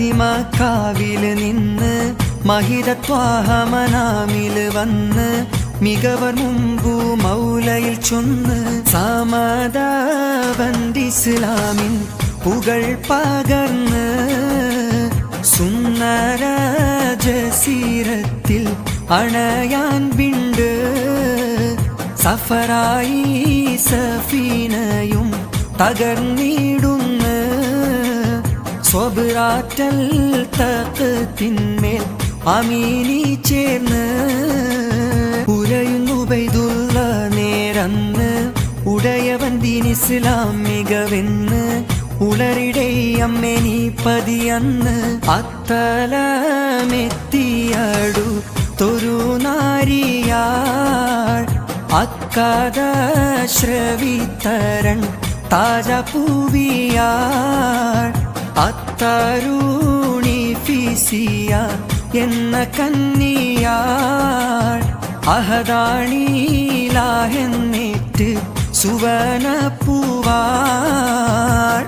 മധുരപതിമക്കാവില് നിന്ന് മഹിതത്വാഹമനാമില് വന്ന് മികവർ മുമ്പു മൗലയിൽ ചൊന്ന് സമദവന്തിസ്ലാമിൻ പുകൾ പകർന്ന് സുന്ദര ജസീരത്തിൽ അണയാൻ വിണ്ട് സഫറായി സഫീനയും തകർന്നിടുന്ന് സ്വബിറാറ്റൽ തഖത്തിന്മേൽ അമീനി ചേർന്ന് ഉരയുന്നു ബൈദുള്ള നേരന്ന് ഉടയവൻ ദീനിസ്ലാം മികവെന്ന് ഉളരിടെ അമ്മേനി പതിയന്ന് അത്തലമെത്തിയടു തൊരു നാരിയാൾ അക്കഥ ശ്രവിത്തരൺ താജ പൂവിയാൾ അത്തരുണി ഫിസിയ എന്ന കന്നിയാൾ അഹദാണിലാഹെന്നേറ്റ് സുവന പൂവാൾ